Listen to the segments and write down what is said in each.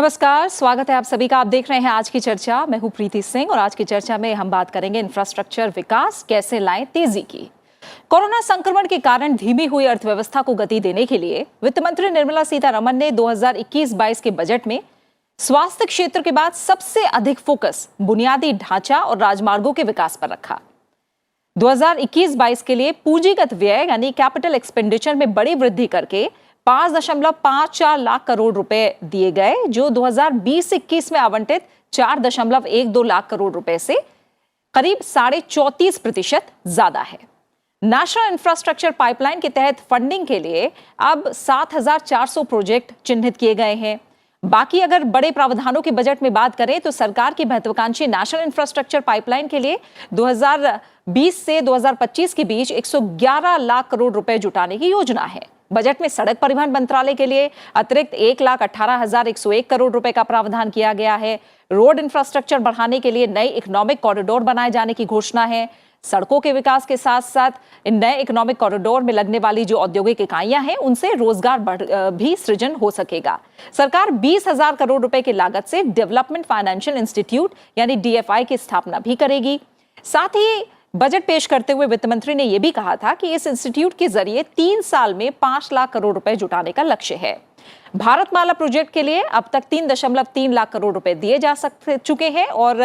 नमस्कार, स्वागत है आप सभी का। आप देख रहे हैं आज की चर्चा। मैं हूं प्रीति सिंह और आज की चर्चा में हम बात करेंगे इंफ्रास्ट्रक्चर विकास कैसे लाएं तेजी की। कोरोना संक्रमण के कारण धीमी हुई अर्थव्यवस्था को गति देने के लिए वित्त मंत्री निर्मला सीतारमण ने 2021-22 के बजट में स्वास्थ्य क्षेत्र के बाद सबसे अधिक फोकस बुनियादी ढांचा और राजमार्गों के विकास पर रखा। 2021-22 के लिए पूंजीगत व्यय यानी कैपिटल एक्सपेंडिचर में बड़ी वृद्धि करके 5.54 लाख करोड़ रुपए दिए गए, जो 2020-21 में आवंटित 4.12 लाख करोड़ रुपए से करीब 34.5% ज्यादा है। नेशनल इंफ्रास्ट्रक्चर पाइपलाइन के तहत फंडिंग के लिए अब 7,400 प्रोजेक्ट चिन्हित किए गए हैं। बाकी अगर बड़े प्रावधानों के बजट में बात करें तो सरकार की महत्वाकांक्षी नेशनल इंफ्रास्ट्रक्चर पाइपलाइन के लिए 2020 से 2025 के बीच 111 लाख करोड़ रुपए जुटाने की योजना है। बजट में सड़क परिवहन मंत्रालय के लिए अतिरिक्त 1,18,101 करोड़ रुपए का प्रावधान किया गया है। रोड इंफ्रास्ट्रक्चर बढ़ाने के लिए नए इकोनॉमिक कॉरिडोर बनाए जाने की घोषणा है। सड़कों के विकास के साथ साथ इन नए इकोनॉमिक कॉरिडोर में लगने वाली जो औद्योगिक इकाइयां हैं उनसे रोजगार भी सृजन हो सकेगा। सरकार 20,000 करोड़ रुपए की लागत से डेवलपमेंट फाइनेंशियल इंस्टीट्यूट यानी DFI की स्थापना भी करेगी। साथ ही बजट पेश करते हुए वित्त मंत्री ने यह भी कहा था कि इस इंस्टीट्यूट के जरिए 3 साल में 5 लाख करोड़ रुपए जुटाने का लक्ष्य है। भारतमाला प्रोजेक्ट के लिए अब तक 3.3 लाख करोड़ रुपए दिए जा चुके हैं और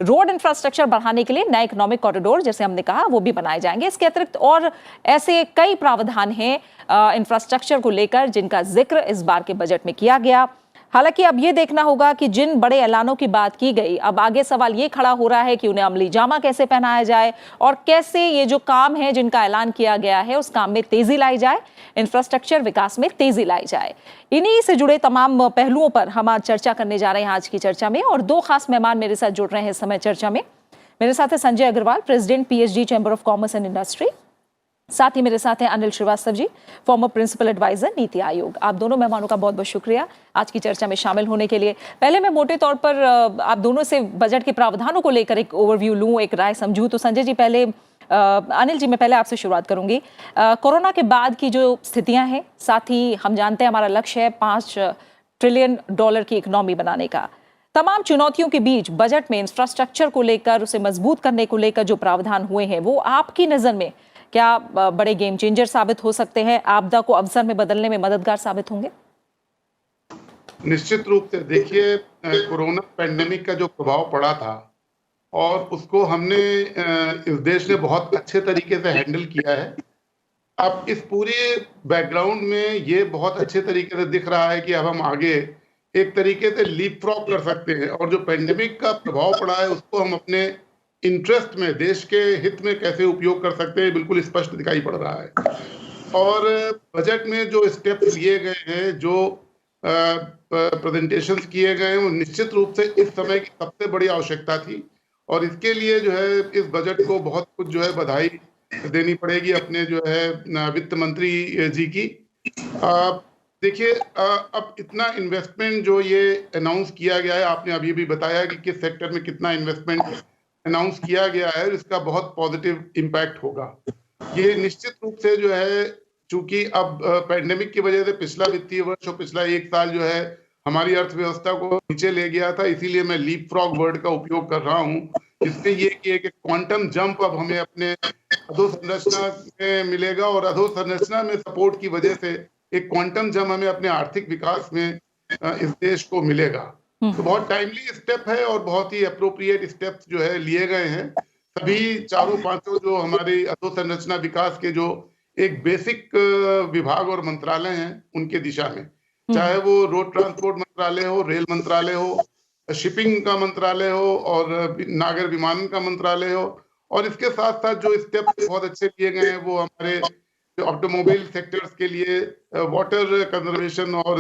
रोड इंफ्रास्ट्रक्चर बढ़ाने के लिए नए इकोनॉमिक कॉरिडोर, जैसे हमने कहा, वो भी बनाए जाएंगे। इसके अतिरिक्त और ऐसे कई प्रावधान हैं इंफ्रास्ट्रक्चर को लेकर जिनका जिक्र इस बार के बजट में किया गया। हालांकि अब ये देखना होगा कि जिन बड़े ऐलानों की बात की गई, अब आगे सवाल ये खड़ा हो रहा है कि उन्हें अमली जामा कैसे पहनाया जाए और कैसे ये जो काम है जिनका ऐलान किया गया है उस काम में तेजी लाई जाए, इंफ्रास्ट्रक्चर विकास में तेजी लाई जाए। इन्हीं से जुड़े तमाम पहलुओं पर हम आज चर्चा करने जा रहे हैं आज की चर्चा में, और 2 खास मेहमान मेरे साथ जुड़ रहे हैं इस समय चर्चा में। मेरे साथ है Sanjay Agarwal, president PSG chamber of commerce and industry. साथ ही मेरे साथ हैं Anil Srivastava ji, former principal adviser NITI Aayog. आप दोनों मेहमानों का बहुत बहुत शुक्रिया आज की चर्चा में शामिल होने के लिए। पहले मैं मोटे तौर पर आप दोनों से बजट के प्रावधानों को लेकर एक ओवरव्यू लूं, एक राय समझूं। तो संजय जी पहले, अनिल जी मैं पहले आपसे शुरुआत करूंगी। कोरोना के बाद की जो स्थितियां हैं, साथ ही हम जानते हैं हमारा लक्ष्य है $5 ट्रिलियन की इकोनॉमी बनाने का। तमाम चुनौतियों के बीच बजट में इंफ्रास्ट्रक्चर को लेकर, उसे मजबूत करने को लेकर जो प्रावधान हुए हैं वो आपकी नजर में क्या बड़े गेम चेंजर साबित हो सकते हैं, आपदा को अवसर में बदलने में मददगार साबित होंगे? निश्चित रूप से देखिए, कोरोना पैंडेमिक का जो प्रभाव पड़ा था और उसको हमने इस देश ने बहुत अच्छे तरीके से हैंडल किया है। अब इस पूरे बैकग्राउंड में ये बहुत अच्छे तरीके से दिख रहा है कि अब हम आगे एक तरीके से लीप फ्रॉग कर सकते हैं और जो पैंडेमिक का प्रभाव पड़ा है उसको हम अपने इंटरेस्ट में, देश के हित में कैसे उपयोग कर सकते हैं, बिल्कुल स्पष्ट दिखाई पड़ रहा है। और बजट में जो स्टेप्स लिए गए हैं, जो प्रेजेंटेशंस किए गए हैं, वो निश्चित रूप से इस समय की सबसे बड़ी आवश्यकता थी और इसके लिए जो है इस बजट को बहुत कुछ जो है बधाई देनी पड़ेगी अपने जो है वित्त मंत्री जी की। देखिए, अब इतना इन्वेस्टमेंट जो ये अनाउंस किया गया है, आपने अभी भी बताया कि किस सेक्टर में कितना इन्वेस्टमेंट अनाउंस किया गया है और इसका बहुत पॉजिटिव इम्पैक्ट होगा। ये निश्चित रूप से जो है, चूंकि अब पैंडेमिक की वजह से पिछला वित्तीय वर्ष और पिछला 1 साल जो है हमारी अर्थव्यवस्था को नीचे ले गया था, इसीलिए मैं लीप फ्रॉग वर्ड का उपयोग कर रहा हूँ। इसमें ये कि एक क्वांटम जंप अब हमें अपने अधोसंरचना में मिलेगा और अधोसंरचना में सपोर्ट की वजह से एक क्वांटम जंप हमें अपने आर्थिक विकास में इस देश को मिलेगा। तो बहुत टाइमली स्टेप है और बहुत ही अप्रोप्रिएट स्टेप्स जो है लिए गए हैं। सभी चारों पांचों जो हमारे अधोसंरचना विकास के जो एक बेसिक विभाग और मंत्रालय हैं उनके दिशा में, चाहे वो रोड ट्रांसपोर्ट मंत्रालय हो, रेल मंत्रालय हो, शिपिंग का मंत्रालय हो और नागर विमानन का मंत्रालय हो, और इसके साथ साथ जो स्टेप्स बहुत अच्छे लिए गए हैं वो हमारे जो ऑटोमोबाइल सेक्टर्स के लिए वाटर कंजर्वेशन और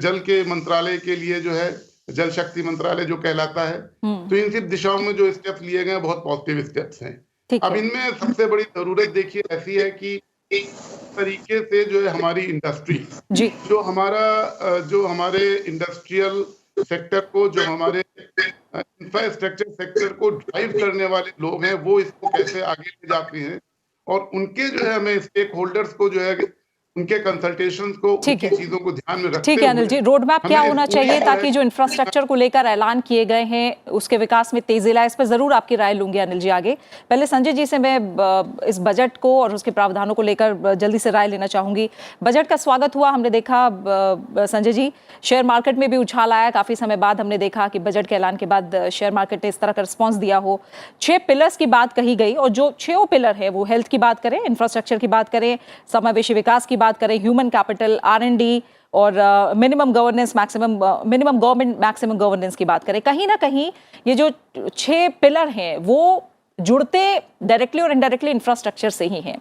जल के मंत्रालय के लिए जो है जल शक्ति मंत्रालय जो कहलाता है। तो इन सब दिशाओं में जो स्टेप्स लिए गए बहुत पॉजिटिव स्टेप्स हैं। अब इनमें सबसे बड़ी जरूरत देखिए ऐसी है कि एक तरीके से जो है हमारी इंडस्ट्री, जो हमारे इंडस्ट्रियल सेक्टर को, जो हमारे इंफ्रास्ट्रक्चर सेक्टर को ड्राइव करने वाले लोग हैं, वो इसको कैसे आगे ले जाते हैं और उनके जो है हमें स्टेक होल्डर्स को जो है उनके कंसल्टेशंस को, ठीक उनकी है। चीजों को ध्यान में रखते ठीक है अनिल जी, रोड मैप क्या हमें होना पूरी चाहिए जो ताकि है जो इंफ्रास्ट्रक्चर को लेकर ऐलान किए गए हैं उसके विकास में तेजी लाए? इस पर जरूर आपकी राय लूंगी अनिल जी आगे। पहले संजय जी से मैं इस बजट को और उसके प्रावधानों को लेकर जल्दी से राय लेना चाहूंगी। बजट का स्वागत हुआ, हमने देखा संजय जी शेयर मार्केट में भी उछाल आया, काफी समय बाद हमने देखा कि बजट के ऐलान के बाद शेयर मार्केट ने इस तरह का रिस्पॉन्स दिया हो। 6 पिलर्स की बात कही गई और जो 6 पिलर है वो हेल्थ की बात करें, इंफ्रास्ट्रक्चर की बात करें, समावेशी विकास की बात करें, ह्यूमन कैपिटल, R&D और minimum governance, minimum government maximum governance की बात करें, कहीं ना कहीं ये जो 6 पिलर हैं वो जुड़ते डायरेक्टली और इनडायरेक्टली इंफ्रास्ट्रक्चर से ही हैं।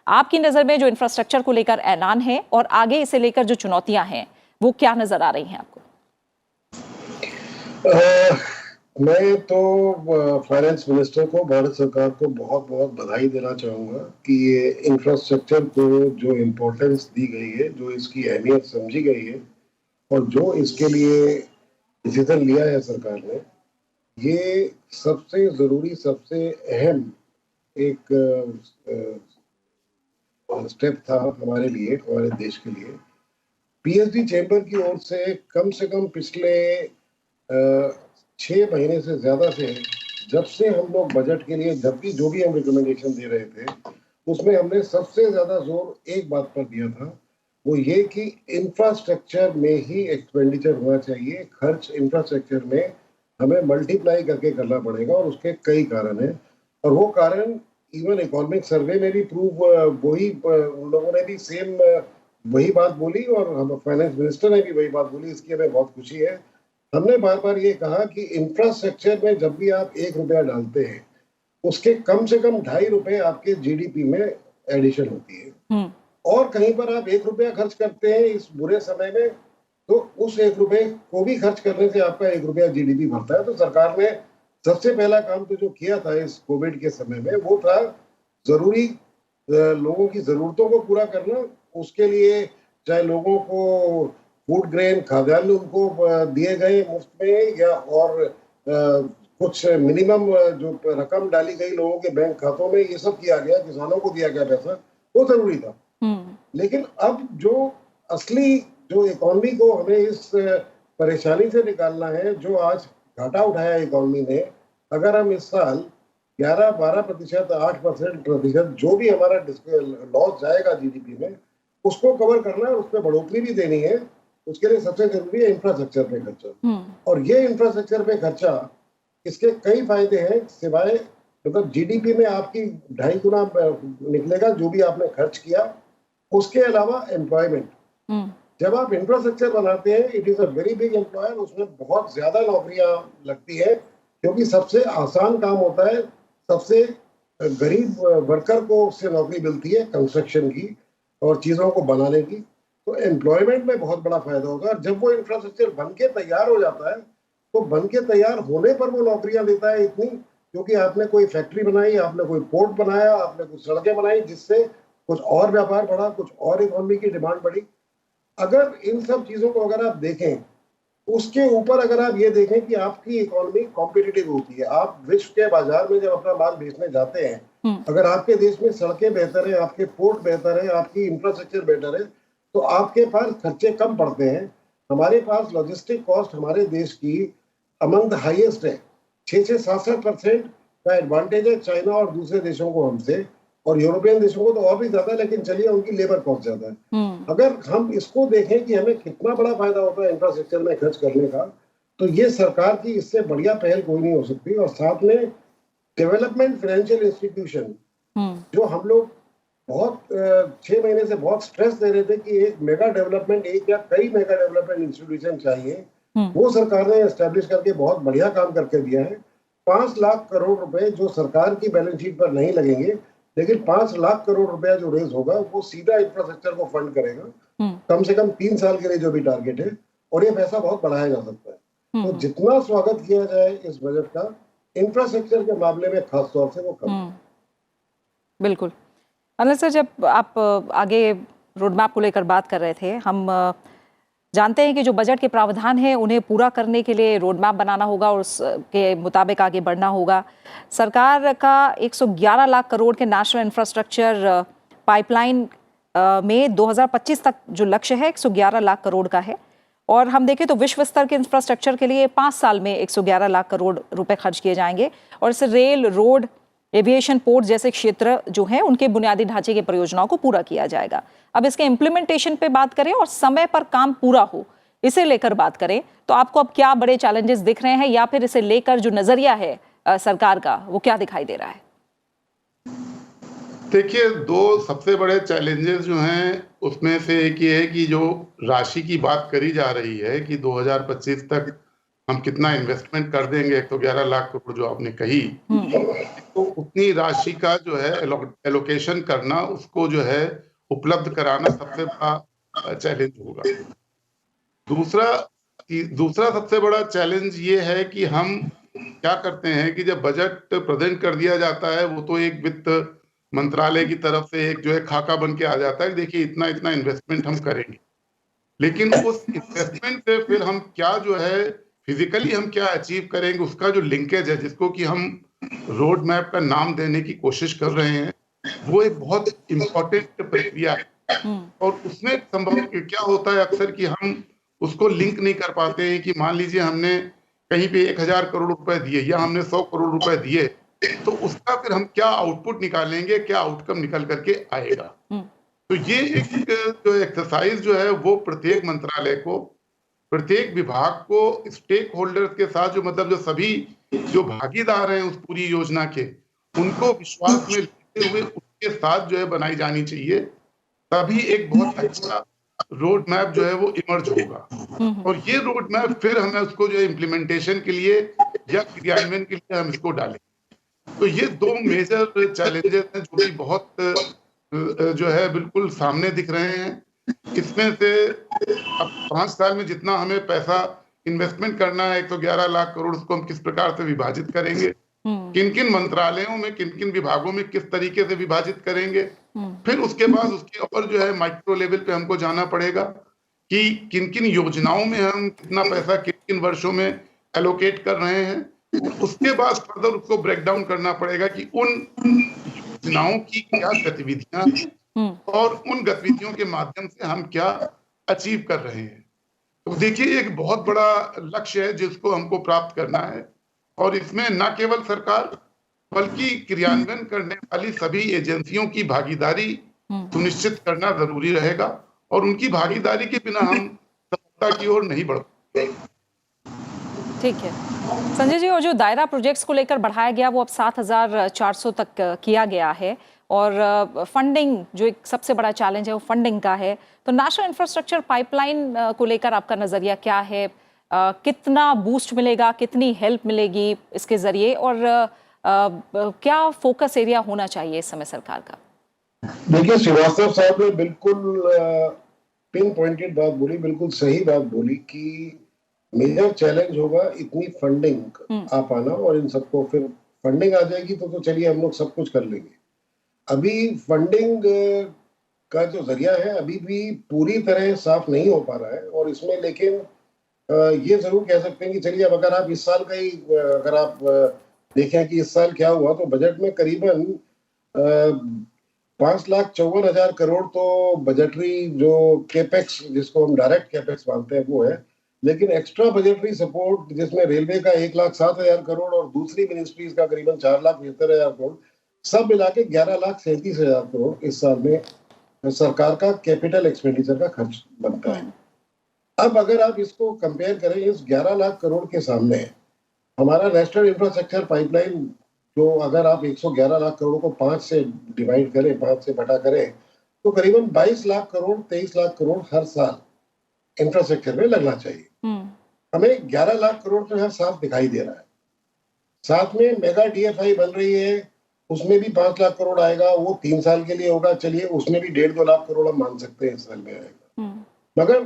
आपकी नजर में जो इंफ्रास्ट्रक्चर को लेकर ऐलान है और आगे इसे लेकर जो चुनौतियां हैं वो क्या नजर आ रही हैं आपको? मैं तो फाइनेंस मिनिस्टर को, भारत सरकार को बहुत बहुत बधाई देना चाहूँगा कि ये इंफ्रास्ट्रक्चर को जो इम्पोर्टेंस दी गई है, जो इसकी अहमियत समझी गई है और जो इसके लिए डिसीजन लिया है सरकार ने, ये सबसे ज़रूरी, सबसे अहम एक स्टेप था हमारे लिए, हमारे देश के लिए। पीएचडी चैम्बर की ओर से कम पिछले 6 महीने से ज़्यादा से, जब से हम लोग बजट के लिए जो भी हम रिकमेंडेशन दे रहे थे, उसमें हमने सबसे ज़्यादा जोर एक बात पर दिया था, वो ये कि इंफ्रास्ट्रक्चर में ही एक्सपेंडिचर होना चाहिए। खर्च इंफ्रास्ट्रक्चर में हमें मल्टीप्लाई करके करना पड़ेगा और उसके कई कारण हैं। और वो कारण इवन इकोनॉमिक सर्वे में भी प्रूव, उन लोगों ने भी सेम वही बात बोली और हम फाइनेंस मिनिस्टर ने भी वही बात बोली। इसकी हमें बहुत खुशी है। हमने बार बार ये कहा कि इंफ्रास्ट्रक्चर में जब भी आप 1 रुपया डालते हैं, उसके कम से कम 2.5 रुपए आपके जीडीपी में एडिशन होती है। और कहीं पर आप 1 रुपया खर्च करते हैं इस बुरे समय में, तो उस 1 रुपए को भी खर्च करने से आपका 1 रुपया जीडीपी बढ़ता है। तो सरकार ने सबसे पहला काम तो जो किया था इस कोविड के समय में, वो था जरूरी लोगों की जरूरतों को पूरा करना। उसके लिए चाहे लोगों को फूड ग्रेन, खाद्यान्न उनको दिए गए मुफ्त में, या और कुछ मिनिमम जो रकम डाली गई लोगों के बैंक खातों में, ये सब किया गया, किसानों को दिया गया पैसा, वो जरूरी था। लेकिन अब जो असली जो इकोनॉमी को हमें इस परेशानी से निकालना है, जो आज घाटा उठाया इकोनॉमी ने, अगर हम इस साल 11-12%, 8% जो भी हमारा लॉस जाएगा जीडीपी में, उसको कवर करना है, उस पर बढ़ोतरी भी देनी है। उसके लिए सबसे जरूरी है इंफ्रास्ट्रक्चर पे खर्चा। और ये इंफ्रास्ट्रक्चर पे खर्चा, इसके कई फायदे हैं, सिवाय मतलब जीडीपी में आपकी 2.5 गुना निकलेगा जो भी आपने खर्च किया। उसके अलावा एम्प्लॉयमेंट, जब आप इंफ्रास्ट्रक्चर बनाते हैं, it is a very big employer. उसमें बहुत ज्यादा नौकरियां लगती है, क्योंकि सबसे आसान काम होता है, सबसे गरीब वर्कर को उससे नौकरी मिलती है कंस्ट्रक्शन की और चीजों को बनाने की। तो एम्प्लॉयमेंट में बहुत बड़ा फायदा होगा। जब वो इंफ्रास्ट्रक्चर बन के तैयार हो जाता है, तो बन के तैयार होने पर वो नौकरियां देता है इतनी, क्योंकि आपने कोई फैक्ट्री बनाई, आपने कोई पोर्ट बनाया, आपने कुछ सड़कें बनाई, जिससे कुछ और व्यापार बढ़ा, कुछ और इकोनॉमी की डिमांड बढ़ी। अगर इन सब चीजों को अगर आप देखें, उसके ऊपर अगर आप ये देखें कि आपकी इकोनॉमी कॉम्पिटिटिव होती है, आप विश्व के बाजार में जब अपना माल बेचने जाते हैं, अगर आपके देश में सड़कें बेहतर है, आपके पोर्ट बेहतर है, आपकी इंफ्रास्ट्रक्चर बेहतर है, तो आपके पास खर्चे कम पड़ते हैं। हमारे पास लॉजिस्टिक कॉस्ट हमारे देश की अमंग द हाईएस्ट है। 66% का एडवांटेज है चाइना और दूसरे देशों को हमसे, और यूरोपियन देशों को तो और भी ज्यादा, लेकिन चलिए उनकी लेबर कॉस्ट ज्यादा है। अगर हम इसको देखें कि हमें कितना बड़ा फायदा होता है इंफ्रास्ट्रक्चर में खर्च करने का, तो ये सरकार की इससे बढ़िया पहल कोई नहीं हो सकती। और साथ में डेवलपमेंट फाइनेंशियल इंस्टीट्यूशन, जो हम लोग बहुत 6 महीने से बहुत स्ट्रेस दे रहे थे कि एक मेगा डेवलपमेंट, एक या कई मेगा डेवलपमेंट इंस्टीट्यूशन चाहिए, वो सरकार ने एस्टेब्लिश करके बहुत बढ़िया काम करके दिया है। 5 लाख करोड़ रुपए जो सरकार की बैलेंस शीट पर नहीं लगेंगे, लेकिन 5 लाख करोड़ रुपया जो रेज होगा वो सीधा इंफ्रास्ट्रक्चर को फंड करेगा, कम से कम 3 साल के लिए जो भी टारगेट है, और ये पैसा बहुत बढ़ाया जा सकता है। तो जितना स्वागत किया जाए इस बजट का, इंफ्रास्ट्रक्चर के मामले में खास तौर से वो कम। बिल्कुल अनिल सर, जब आप आगे रोड मैप को लेकर बात कर रहे थे, हम जानते हैं कि जो बजट के प्रावधान हैं उन्हें पूरा करने के लिए रोड मैप बनाना होगा और उसके मुताबिक आगे बढ़ना होगा। सरकार का 111 लाख करोड़ के नेशनल इंफ्रास्ट्रक्चर पाइपलाइन में 2025 तक जो लक्ष्य है 111 लाख करोड़ का है, और हम देखें तो विश्व स्तर के इंफ्रास्ट्रक्चर के लिए 5 साल में 111 लाख करोड़ रुपए खर्च किए जाएंगे, और इससे रेल, रोड, एविएशन, पोर्ट जैसे क्षेत्र जो हैं उनके बुनियादी ढांचे की परियोजनाओं को पूरा किया जाएगा। अब इसके इम्प्लीमेंटेशन पे बात करें और समय पर काम पूरा हो, इसे लेकर बात करें तो आपको अब क्या बड़े चैलेंजेस दिख रहे हैं, या फिर इसे लेकर जो नजरिया है सरकार का वो क्या दिखाई दे रहा है? देखिए, दो सबसे बड़े चैलेंजेस जो हैं उसमें से एक ये है कि जो राशि की बात करी जा रही है कि 2025 तक हम कितना इन्वेस्टमेंट कर देंगे, 111 लाख करोड़ जो आपने कही, तो उतनी राशि का जो है एलोकेशन करना, उसको जो है उपलब्ध कराना सबसे बड़ा चैलेंज होगा। दूसरा सबसे बड़ा चैलेंज ये है कि हम क्या करते हैं कि जब बजट प्रेजेंट कर दिया जाता है, वो तो एक वित्त मंत्रालय की तरफ से एक जो है खाका बन के आ जाता है, देखिए इतना इतना इन्वेस्टमेंट हम करेंगे, लेकिन उस इन्वेस्टमेंट से फिर हम क्या जो है फिजिकली हम क्या अचीव करेंगे, उसका जो लिंकेज है, जिसको कि हम रोड मैप का नाम देने की कोशिश कर रहे हैं, वो एक बहुत इंपॉर्टेंट प्रक्रिया है। और उसमें संभव क्या होता है अक्सर कि हम उसको लिंक नहीं कर पाते हैं कि मान लीजिए हमने कहीं पे 1000 करोड़ रुपए दिए या हमने 100 करोड़ रुपए दिए, तो उसका फिर हम क्या आउटपुट निकालेंगे, क्या आउटकम निकल करके आएगा। तो ये एक जो एक्सरसाइज जो है वो प्रत्येक मंत्रालय को, प्रत्येक विभाग को स्टेक होल्डर्स के साथ जो मतलब जो सभी जो भागीदार हैं उस पूरी योजना के, उनको विश्वास में लेते हुए उसके साथ जो है बनाई जानी चाहिए, तभी एक बहुत अच्छा रोड मैप जो है वो इमर्ज होगा। और ये रोड मैप फिर हमें उसको जो है इम्प्लीमेंटेशन के लिए या क्रियान्वयन के लिए हम इसको डालें। तो ये दो मेजर चैलेंजेस हैं जो कि बहुत जो है बिल्कुल सामने दिख रहे हैं। इसमें से अब 5 साल में जितना हमें पैसा इन्वेस्टमेंट करना है 111 लाख करोड़, उसको हम किस प्रकार से विभाजित करेंगे, किन किन मंत्रालयों में, किन किन विभागों में किस तरीके से विभाजित करेंगे, फिर उसके बाद उसके ऊपर जो है माइक्रो लेवल पे हमको जाना पड़ेगा कि किन किन योजनाओं में हम कितना पैसा किन किन वर्षों में एलोकेट कर रहे हैं। उसके बाद फर्दर उसको ब्रेक डाउन करना पड़ेगा कि उन योजनाओं की क्या गतिविधियां हैं और उन गतिविधियों के माध्यम से हम क्या अचीव कर रहे हैं। तो देखिए, एक बहुत बड़ा लक्ष्य है जिसको हमको प्राप्त करना है, और इसमें न केवल सरकार बल्कि क्रियान्वयन करने वाली सभी एजेंसियों की भागीदारी सुनिश्चित करना जरूरी रहेगा, और उनकी भागीदारी के बिना हम सफलता की ओर नहीं बढ़ पाएंगे। ठीक है संजय जी, और जो दायरा प्रोजेक्ट्स को लेकर बढ़ाया गया वो अब 7400 तक किया गया है, और फंडिंग जो एक सबसे बड़ा चैलेंज है वो फंडिंग का है। तो नेशनल इंफ्रास्ट्रक्चर पाइपलाइन को लेकर आपका नजरिया क्या है? कितना बूस्ट मिलेगा, कितनी हेल्प मिलेगी इसके जरिए, और क्या फोकस एरिया होना चाहिए इस समय सरकार का? देखिए, श्रीवास्तव साहब ने बिल्कुल पिन पॉइंटेड बात बोली, बिल्कुल सही बात बोली कि मेजर चैलेंज होगा इतनी फंडिंग आ पाना, और इन सबको फिर फंडिंग आ जाएगी तो चलिए हम लोग सब कुछ कर लेंगे। अभी फंडिंग का जो जरिया है अभी भी पूरी तरह साफ नहीं हो पा रहा है, और इसमें लेकिन ये जरूर कह सकते हैं कि चलिए अब अगर आप इस साल का ही अगर आप देखें कि इस साल क्या हुआ, तो बजट में करीबन 5,54,000 करोड़ तो बजटरी जो केपेक्स, जिसको हम डायरेक्ट केपेक्स मानते हैं, वो है। लेकिन एक्स्ट्रा बजटरी सपोर्ट जिसमें रेलवे का 1,07,000 करोड़ और दूसरी मिनिस्ट्रीज का करीबन 4,75,000 करोड़, सब मिला के 11,37,000 करोड़ इस साल में सरकार का कैपिटल एक्सपेंडिचर का खर्च बनता है। अब अगर आप इसको कंपेयर करें इस 11 लाख करोड़ के सामने, हमारा नेशनल इंफ्रास्ट्रक्चर पाइपलाइन जो अगर आप 111 लाख करोड़ को 5 से डिवाइड करें, 5 से बटा करें, तो करीबन 22 लाख करोड़ 23 लाख करोड़ हर साल इंफ्रास्ट्रक्चर में लगना चाहिए। हमें 11 लाख करोड़ तो यहाँ साफ दिखाई दे रहा है। साथ में मेगा DFI बन रही है, उसमें भी 5 लाख करोड़ आएगा, वो 3 साल के लिए होगा, चलिए उसमें भी 1.5-2 लाख करोड़ हम मान सकते हैं इस साल में आएगा। मगर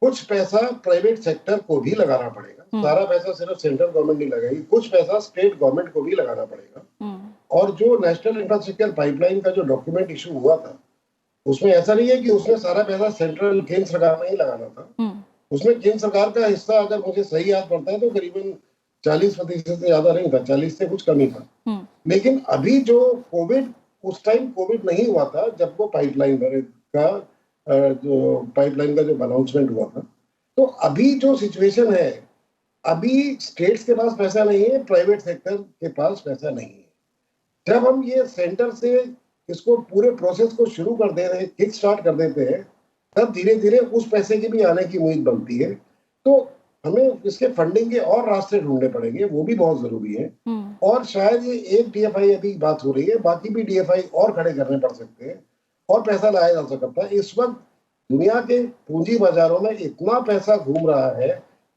कुछ पैसा प्राइवेट सेक्टर को भी लगाना पड़ेगा, सारा पैसा सिर्फ सेंट्रल गवर्नमेंट नहीं लगाएगी, कुछ पैसा स्टेट गवर्नमेंट को भी लगाना पड़ेगा। और जो नेशनल इंफ्रास्ट्रक्चर पाइपलाइन का जो डॉक्यूमेंट इशू हुआ था, उसमें ऐसा नहीं है कि उसमें सारा पैसा सेंट्रल केंद्र सरकार में ही लगाना था। उसमें केंद्र सरकार का हिस्सा अगर मुझे सही याद पड़ता है तो करीबन 40% से ज्यादा नहीं था, 40 से कुछ कम ही था। लेकिन अभी जो कोविड, उस टाइम कोविड नहीं हुआ था जब वो पाइपलाइन बने, का जो पाइपलाइन का जो अनाउंसमेंट हुआ था। तो अभी जो सिचुएशन है, अभी स्टेट्स के पास पैसा नहीं है, प्राइवेट सेक्टर के पास पैसा नहीं है। जब हम ये सेंटर से इसको पूरे प्रोसेस को शुरू कर दे रहे हैं, किक स्टार्ट कर देते हैं, तब धीरे धीरे उस पैसे की भी आने की उम्मीद बनती है। तो हमें इसके फंडिंग के और रास्ते ढूंढने पड़ेंगे, वो भी बहुत जरूरी है। और शायद ये एक डीएफआई अभी बात हो रही है, बाकी भी डीएफआई और खड़े करने पड़ सकते हैं और पैसा लाया जा सकता है। इस वक्त दुनिया के पूंजी बाजारों में इतना पैसा घूम रहा है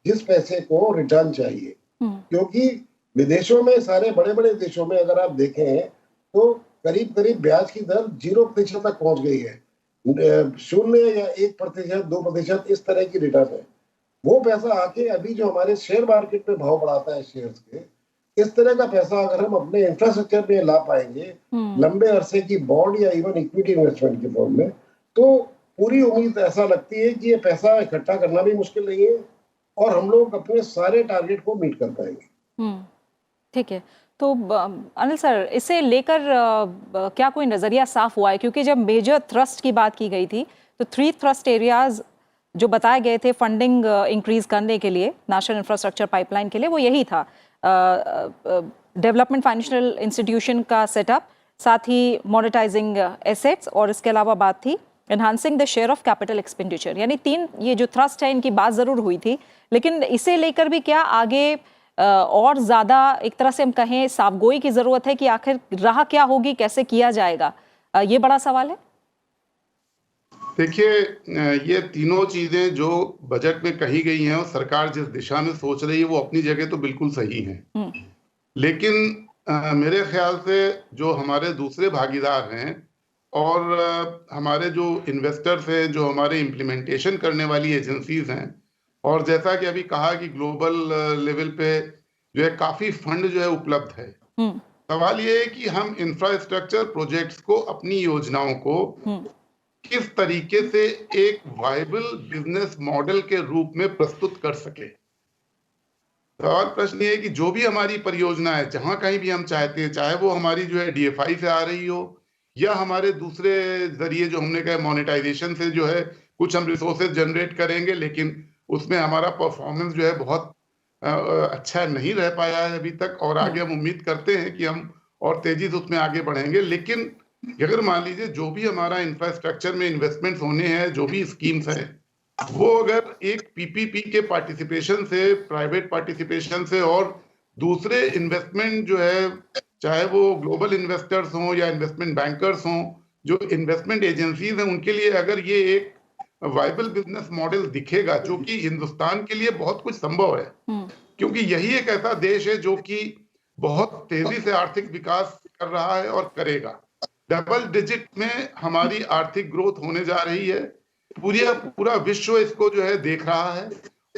जिस पैसे को रिटर्न चाहिए, क्योंकि विदेशों में, सारे बड़े बड़े देशों में अगर आप देखें तो करीब करीब ब्याज की दर 0% तक पहुंच गई है। 0 या 1%, 2% इस तरह की रिटर्न है। वो पैसा आके अभी जो हमारे शेयर मार्केट में भाव बढ़ाता है शेयर्स के, इस तरह का पैसा अगर हम अपने इंफ्रास्ट्रक्चर में ला पाएंगे लंबे अरसे की बॉन्ड या इवन इक्विटी इन्वेस्टमेंट के फॉर्म में, तो पूरी उम्मीद ऐसा लगती है कि ये पैसा इकट्ठा करना भी मुश्किल नहीं है और हम लोग अपने सारे टारगेट को मीट कर पाएंगे। ठीक है, तो अनिल सर, इसे लेकर क्या कोई नजरिया साफ हुआ है? क्योंकि जब मेजर थ्रस्ट की बात की गई थी तो 3 थ्रस्ट एरियाज जो बताए गए थे फंडिंग इंक्रीज करने के लिए नेशनल इंफ्रास्ट्रक्चर पाइपलाइन के लिए, वो यही था डेवलपमेंट फाइनेंशियल इंस्टीट्यूशन का सेटअप, साथ ही मोनेटाइजिंग एसेट्स, और इसके अलावा बात थी enhancing the share of capital expenditure. यानी 3 ये जो थ्रस्ट है इनकी बात जरूर हुई थी, लेकिन इसे लेकर भी क्या आगे और ज्यादा एक तरह से हम कहें साफगोई की जरूरत है कि आखिर राह क्या होगी, कैसे किया जाएगा? ये बड़ा सवाल है। देखिए, ये तीनों चीजें जो बजट में कही गई हैं और सरकार जिस दिशा में सोच रही है वो अपनी जगह तो बिल्कुल सही है, लेकिन मेरे ख्याल से जो हमारे दूसरे भागीदार हैं और हमारे जो इन्वेस्टर्स हैं, जो हमारे इम्प्लीमेंटेशन करने वाली एजेंसीज हैं, और जैसा कि अभी कहा कि ग्लोबल लेवल पे जो है काफी फंड जो है उपलब्ध है। सवाल ये है कि हम इंफ्रास्ट्रक्चर प्रोजेक्ट्स को, अपनी योजनाओं को किस तरीके से एक वायबल बिजनेस मॉडल के रूप में प्रस्तुत कर सके। सवाल प्रश्न ये है कि जो भी हमारी परियोजना है, जहां कहीं भी हम चाहते हैं, चाहे वो हमारी जो है डीएफआई से आ रही हो या हमारे दूसरे जरिए जो हमने कहा मोनेटाइजेशन से जो है कुछ हम रिसोर्सेज जनरेट करेंगे, लेकिन उसमें हमारा परफॉर्मेंस जो है बहुत अच्छा नहीं रह पाया है अभी तक, और आगे हम उम्मीद करते हैं कि हम और तेजी से उसमें आगे बढ़ेंगे। लेकिन अगर मान लीजिए जो भी हमारा इंफ्रास्ट्रक्चर में इन्वेस्टमेंट्स होने हैं, जो भी स्कीम्स हैं, वो अगर एक पीपीपी के पार्टिसिपेशन से, प्राइवेट पार्टिसिपेशन से और दूसरे इन्वेस्टमेंट जो है, चाहे वो ग्लोबल इन्वेस्टर्स हों या इन्वेस्टमेंट बैंकर्स हों, जो इन्वेस्टमेंट एजेंसीज हैं, उनके लिए अगर ये एक वाइबल बिजनेस मॉडल दिखेगा, जो कि हिंदुस्तान के लिए बहुत कुछ संभव है, क्योंकि यही एक ऐसा देश है जो कि बहुत तेजी से आर्थिक विकास कर रहा है और करेगा। डबल डिजिट में हमारी आर्थिक ग्रोथ होने जा रही है, पूरा विश्व इसको जो है देख रहा है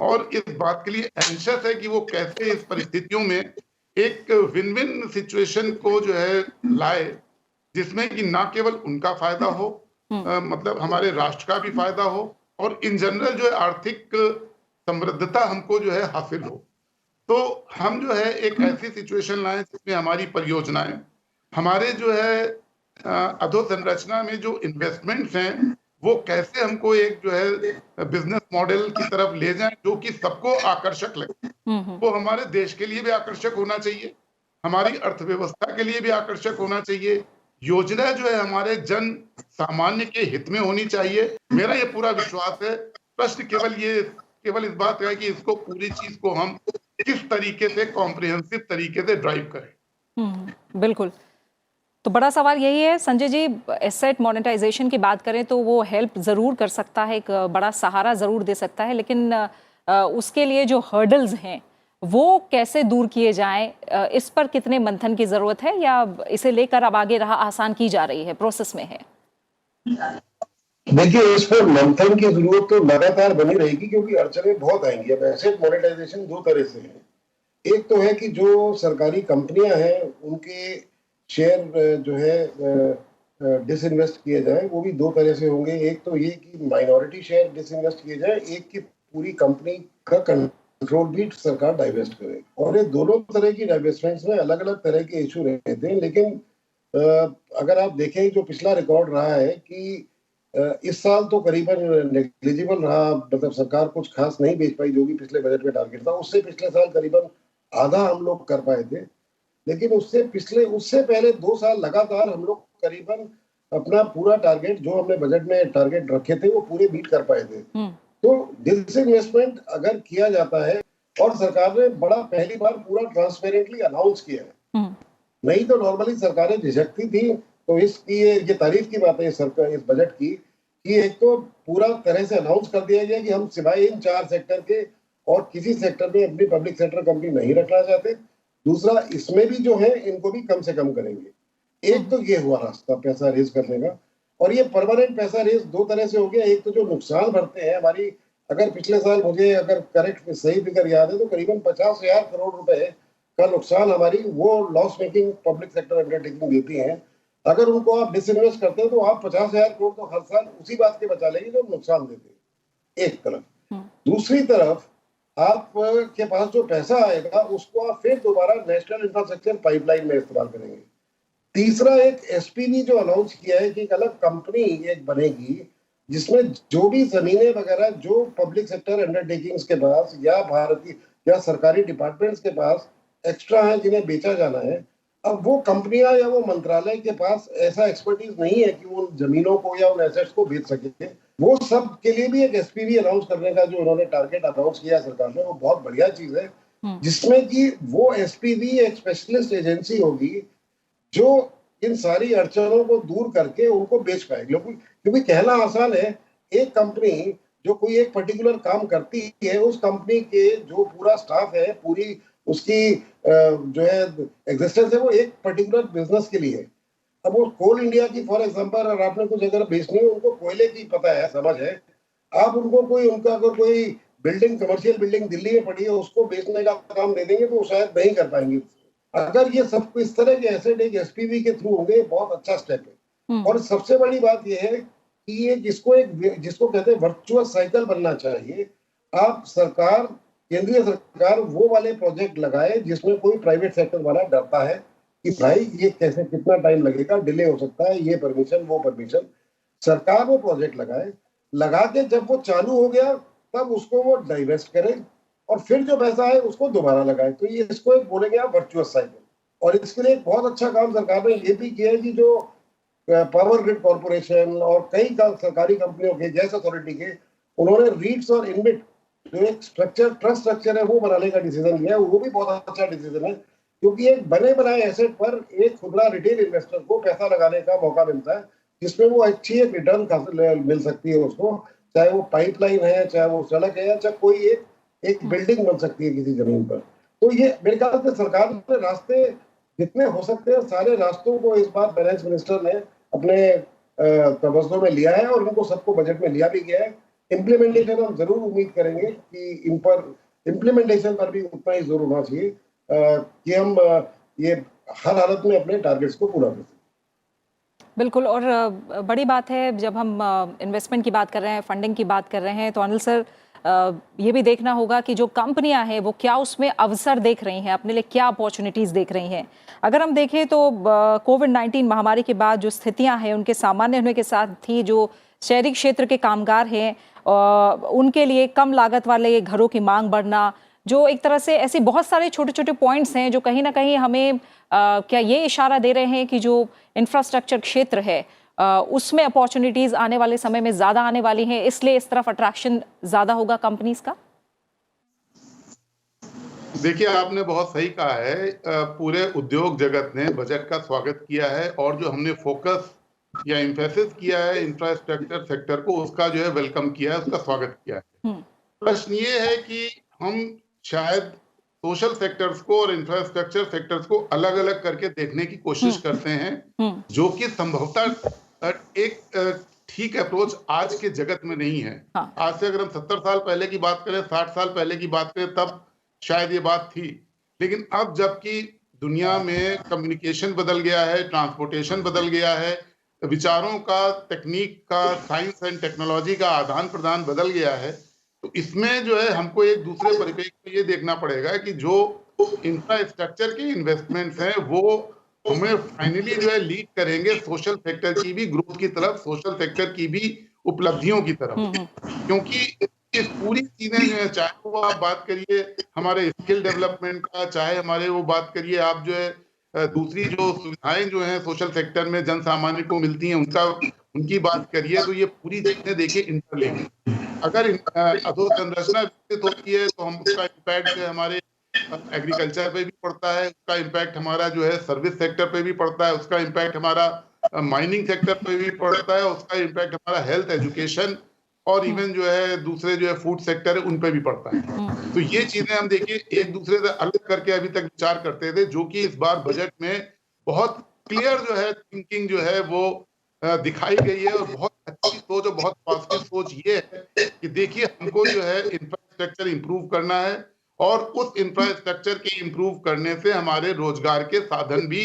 और इस बात के लिए एंशियस है कि वो कैसे इस परिस्थितियों में एक विन विन सिचुएशन को जो है लाए, जिसमें कि ना केवल उनका फायदा हो, मतलब हमारे राष्ट्र का भी फायदा हो, और इन जनरल जो है आर्थिक समृद्धता हमको जो है हासिल हो। तो हम जो है एक ऐसी सिचुएशन लाएं जिसमें हमारी परियोजनाएं, हमारे जो है अधोसंरचना में जो इन्वेस्टमेंट्स हैं, वो कैसे हमको एक जो है बिजनेस मॉडल की तरफ ले जाएं जो कि सबको आकर्षक लगे। वो हमारे देश के लिए भी आकर्षक होना चाहिए, हमारी अर्थव्यवस्था के लिए भी आकर्षक होना चाहिए। योजना जो है हमारे जन सामान्य के हित में होनी चाहिए, मेरा ये पूरा विश्वास है। प्रश्न केवल इस बात है कि इसको, पूरी चीज को हम किस तरीके से कॉम्प्रिहेंसिव तरीके से ड्राइव करें। बिल्कुल, तो बड़ा सवाल यही है संजय जी। एसेट मोनेटाइजेशन की बात करें तो वो हेल्प जरूर कर सकता है, एक बड़ा सहारा जरूर दे सकता है, लेकिन उसके लिए जो हर्डल्स हैं वो कैसे दूर किए जाएं, इस पर कितने मंथन की जरूरत है, या इसे लेकर अब आगे राह आसान की जा रही है, प्रोसेस में है? देखिए, इस पर मंथन की जरूरत तो लगातार बनी रहेगी, क्योंकि अड़चने बहुत आएंगी। अब एसेट मोनेटाइजेशन 2 तरह से है। एक तो है कि जो सरकारी कंपनियां हैं उनके शेयर जो है डिसइन्वेस्ट किए जाएं, वो भी 2 तरह से होंगे। एक तो ये कि माइनॉरिटी शेयर डिसइन्वेस्ट किए जाएं, एक की पूरी कंपनी का कंट्रोल भी सरकार डाइवेस्ट करे। और ये दोनों तरह की डाइवेस्टमेंट्स में अलग अलग तरह के इशू रहते हैं, लेकिन अगर आप देखें जो पिछला रिकॉर्ड रहा है कि इस साल तो करीबन नेग्लिजिबल रहा, मतलब सरकार कुछ खास नहीं बेच पाई, जो भी पिछले बजट में टारगेट था उससे पिछले साल करीबन आधा हम लोग कर पाए थे। लेकिन उससे पहले 2 साल लगातार हम लोग करीबन अपना पूरा टारगेट, जो हमने बजट में टारगेट रखे थे, वो पूरे मीट कर पाए थे। तो डिस इन्वेस्टमेंट अगर किया जाता है, और सरकार ने पहली बार पूरा ट्रांसपेरेंटली अनाउंस किया है, नहीं तो नॉर्मली सरकारें झिझकती थी। तो इसकी ये तारीफ की बात है सरकार इस बजट की, कि एक तो पूरा तरह से अनाउंस कर दिया गया कि हम सिवाय इन 4 सेक्टर के और किसी सेक्टर में अपनी पब्लिक सेक्टर कंपनी नहीं रखना चाहते। दूसरा, इसमें भी जो है इनको भी कम से कम करेंगे। एक तो ये हुआ रास्ता पैसा रेज करने का, और ये परमानेंट पैसा रेज 2 तरह से हो गया। एक तो जो नुकसान भरते हैं हमारी, अगर पिछले साल मुझे अगर करेक्ट सही फिगर याद है तो करीबन 50,000 करोड़ रुपए का नुकसान हमारी वो loss making public sector undertaking देती हैं। अगर उनको आप डिसइन्वेस्ट करते हैं तो आप 50,000 करोड़ तो हर साल उसी बात के बचा लेंगे जो नुकसान देते हैं, एक तरफ। दूसरी तरफ आप के पास जो पैसा आएगा उसको आप फिर दोबारा नेशनल इंफ्रास्ट्रक्चर पाइपलाइन में इस्तेमाल करेंगे। तीसरा, एक एसपीवी जो अनाउंस किया है कि एक अलग कंपनी एक बनेगी, जिसमें जो भी जमीनें वगैरह जो पब्लिक सेक्टर अंडरटेकिंग्स के पास या भारतीय या सरकारी डिपार्टमेंट्स के पास एक्स्ट्रा है जिन्हें बेचा जाना है, अब वो कंपनियां या वो मंत्रालय के पास ऐसा एक्सपर्टीज नहीं है कि वो उन जमीनों को या उन एसेट्स को बेच सके। वो सब के लिए भी एक एसपीवी अनाउंस करने का जो उन्होंने टारगेट अनाउंस किया सरकार ने, वो बहुत बढ़िया चीज है, जिसमें कि वो एसपीवी एक स्पेशलिस्ट एजेंसी होगी जो इन सारी अड़चनों को दूर करके उनको बेच पाएगी। क्योंकि कहना आसान है, एक कंपनी जो कोई एक पर्टिकुलर काम करती है, उस कंपनी के जो पूरा स्टाफ है, पूरी उसकी जो है एग्जिस्टेंस है, वो एक पर्टिकुलर बिजनेस के लिए है। अब वो कोल इंडिया की फॉर एग्जांपल, और आपने कुछ अगर बेचनी हो, उनको कोयले की पता है, समझ है, आप उनको उनका अगर कोई बिल्डिंग, कमर्शियल बिल्डिंग दिल्ली में पड़ी है, उसको बेचने का काम दे देंगे तो वो शायद नहीं कर पाएंगे। अगर ये सब इस तरह के एसेट एक एसपीवी के थ्रू होंगे, बहुत अच्छा स्टेप है। और सबसे बड़ी बात यह है कि ये जिसको कहते हैं वर्चुअस साइकिल बनना चाहिए। आप सरकार, केंद्रीय सरकार वो वाले प्रोजेक्ट लगाए जिसमें कोई प्राइवेट सेक्टर वाला डरता है कि भाई ये कैसे, कितना टाइम लगेगा, डिले हो सकता है, ये परमिशन वो परमिशन। सरकार वो प्रोजेक्ट लगा के जब वो चालू हो गया तब उसको वो डाइवेस्ट करे और फिर जो पैसा है उसको दोबारा लगाए। तो ये इसको एक बोलेंगे आप वर्चुअस साइकिल। और इसके लिए एक बहुत अच्छा काम सरकार ने ये भी किया है कि जो पावर ग्रिड कॉर्पोरेशन और कई सरकारी कंपनियों के, गैस अथॉरिटी के, उन्होंने रीट्स और इनविट जो एक ट्रस्ट स्ट्रक्चर है वो बनाने का डिसीजन लिया है। वो भी बहुत अच्छा डिसीजन है, क्योंकि एक बने बनाए एसेट पर एक खुदरा रिटेल इन्वेस्टर को पैसा लगाने का मौका मिलता है, जिसमें वो अच्छी एक रिटर्न मिल सकती है उसको, चाहे वो पाइपलाइन है, चाहे वो सड़क है, या चाहे कोई एक बिल्डिंग बन सकती है किसी जमीन पर। तो ये मेरे ख्याल से सरकार ने रास्ते जितने हो सकते हैं सारे रास्तों को इस बार फाइनेंस मिनिस्टर ने अपने तवज्जो में लिया है, और उनको सबको बजट में लिया भी गया है। इम्प्लीमेंटेशन हम जरूर उम्मीद करेंगे कि इन पर इम्प्लीमेंटेशन पर भी उतना ही जोर होना चाहिए कि हम ये हर हालत में अपने टारगेट्स को पूरा कर सकें। बिल्कुल। और बड़ी बात है, जब हम इन्वेस्टमेंट की बात कर रहे हैं, फंडिंग की बात कर रहे हैं, तो अनिल सर ये भी देखना होगा कि जो कंपनियां हैं वो क्या उसमें अवसर देख रही हैं, अपने लिए क्या अपॉर्चुनिटीज़ देख रही हैं। अगर हम देखें तो कोविड-19 महामारी के बाद जो स्थितियां हैं उनके सामान्य होने के साथ ही जो शहरी क्षेत्र के कामगार हैं उनके लिए कम लागत वाले घरों की मांग बढ़ना, जो एक तरह से ऐसे बहुत सारे छोटे छोटे पॉइंट्स हैं जो कहीं ना कहीं हमें क्या ये इशारा दे रहे हैं कि जो इंफ्रास्ट्रक्चर क्षेत्र है उसमें अपॉर्चुनिटीज आने वाले समय में ज्यादा आने वाली हैं, इसलिए इस तरफ अट्रैक्शन ज्यादा होगा कंपनीज का। देखिए, आपने बहुत सही कहा है। पूरे उद्योग जगत ने बजट का स्वागत किया है, और जो हमने फोकस या एम्फेसिस किया है इंफ्रास्ट्रक्चर सेक्टर को, उसका जो है वेलकम किया है, उसका स्वागत किया है। प्रश्न ये है कि हम शायद सोशल सेक्टर्स को और इंफ्रास्ट्रक्चर सेक्टर्स को अलग अलग करके देखने की कोशिश करते हैं, जो कि संभवतः एक ठीक अप्रोच आज के जगत में नहीं है। आज से अगर हम 70 साल पहले की बात करें, 60 साल पहले की बात करें, तब शायद ये बात थी। लेकिन अब जबकि दुनिया में कम्युनिकेशन बदल गया है, ट्रांसपोर्टेशन बदल गया है, विचारों का, तकनीक का, साइंस एंड टेक्नोलॉजी का आदान प्रदान बदल गया है, तो इसमें जो है हमको एक दूसरे परिप्रेक्ष्य में ये देखना पड़ेगा कि जो इंफ्रास्ट्रक्चर के इन्वेस्टमेंट्स हैं वो हमें फाइनली जो है लीड करेंगे सोशल सेक्टर की भी ग्रोथ की तरफ, सोशल सेक्टर की भी उपलब्धियों की तरफ। क्योंकि इस पूरी चीजें जो है, चाहे वो आप बात करिए हमारे स्किल डेवलपमेंट का, चाहे हमारे वो बात करिए आप जो है दूसरी जो सुविधाएं जो हैं सोशल सेक्टर में जन सामान्य को मिलती हैं उनकी बात करिए, तो ये पूरी चीजें देखिए इंटरलिंक्ड। अगर अधोसंरचना विकसित होती है तो हम उसका इम्पैक्ट जो है हमारे एग्रीकल्चर पे भी पड़ता है, उसका इम्पैक्ट हमारा जो है सर्विस सेक्टर पे भी पड़ता है, उसका इम्पैक्ट हमारा माइनिंग सेक्टर पे भी पड़ता है, उसका इम्पैक्ट हमारा हेल्थ, एजुकेशन और इवन जो है दूसरे जो है फूड सेक्टर है उन पे भी पड़ता है। तो ये चीजें हम देखिए एक दूसरे से अलग करके अभी तक विचार करते थे, जो कि इस बार बजट में बहुत क्लियर जो है थिंकिंग जो है वो दिखाई गई है। और बहुत अच्छी सोच और बहुत पॉजिटिव सोच ये है कि देखिए हमको जो है इंफ्रास्ट्रक्चर इंप्रूव करना है, और उस इंफ्रास्ट्रक्चर के इंप्रूव करने से हमारे रोजगार के साधन भी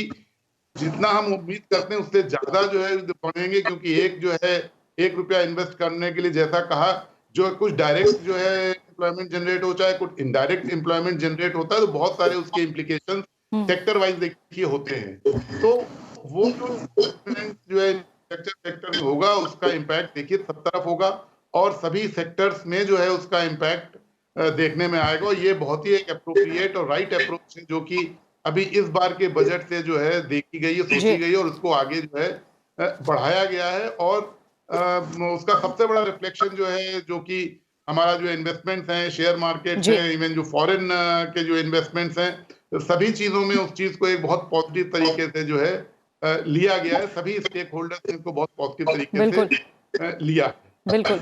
जितना हम उम्मीद करते हैं उससे ज्यादा जो है बढ़ेंगे। क्योंकि एक जो है ₹1 इन्वेस्ट करने के लिए, जैसा कहा, जो कुछ डायरेक्ट जो है एम्प्लॉयमेंट जनरेट हो, चाहे कुछ इनडायरेक्ट एम्प्लॉयमेंट जनरेट होता है, तो बहुत सारे उसके इम्प्लीकेशन सेक्टर वाइज देखिए होते हैं। तो वो जो है सेक्टर में होगा उसका इम्पैक्ट देखिए सब तरफ होगा, और सभी सेक्टर्स में जो है उसका इम्पैक्ट देखने में आएगा। और ये बहुत ही एक अप्रोप्रिएट और राइट अप्रोच है जो कि अभी इस बार के बजट से जो है देखी गई है, सोची गई है, और उसको आगे जो है बढ़ाया गया है। और उसका सबसे बड़ा रिफ्लेक्शन जो है, जो कि हमारा जो इन्वेस्टमेंट्स हैं, शेयर मार्केट है, इवन जो फॉरेन के जो इन्वेस्टमेंट्स हैं, तो सभी चीजों में उस चीज को एक बहुत पॉजिटिव तरीके से जो है लिया गया है। सभी स्टेक होल्डर्स ने इसको बहुत पॉजिटिव तरीके से लिया है। बिल्कुल।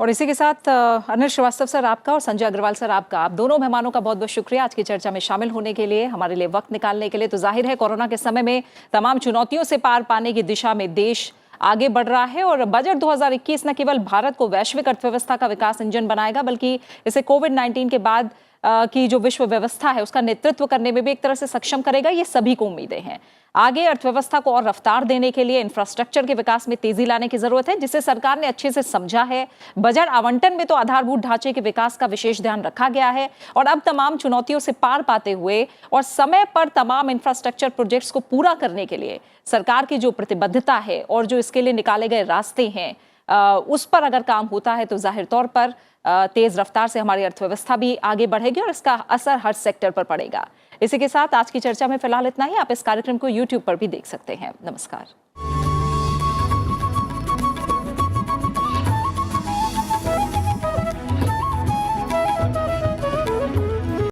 और इसी के साथ अनिल श्रीवास्तव सर आपका और संजय अग्रवाल सर आपका, आप दोनों मेहमानों का बहुत बहुत शुक्रिया आज की चर्चा में शामिल होने के लिए, हमारे लिए वक्त निकालने के लिए। तो जाहिर है कोरोना के समय में तमाम चुनौतियों से पार पाने की दिशा में देश आगे बढ़ रहा है, और बजट 2021 न केवल भारत को वैश्विक अर्थव्यवस्था का विकास इंजन बनाएगा, बल्कि इसे कोविड-19 के बाद की जो विश्व व्यवस्था है उसका नेतृत्व करने में भी एक तरह से सक्षम करेगा। ये सभी को उम्मीदें हैं। आगे अर्थव्यवस्था को और रफ्तार देने के लिए इंफ्रास्ट्रक्चर के विकास में तेजी लाने की जरूरत है, जिसे सरकार ने अच्छे से समझा है। बजट आवंटन में तो आधारभूत ढांचे के विकास का विशेष ध्यान रखा गया है, और अब तमाम चुनौतियों से पार पाते हुए और समय पर तमाम इंफ्रास्ट्रक्चर प्रोजेक्ट्स को पूरा करने के लिए सरकार की जो प्रतिबद्धता है और जो इसके लिए निकाले गए रास्ते हैं, उस पर अगर काम होता है तो जाहिर तौर पर तेज रफ्तार से हमारी अर्थव्यवस्था भी आगे बढ़ेगी, और इसका असर हर सेक्टर पर पड़ेगा। इसी के साथ आज की चर्चा में फिलहाल इतना ही। आप इस कार्यक्रम को YouTube पर भी देख सकते हैं। नमस्कार।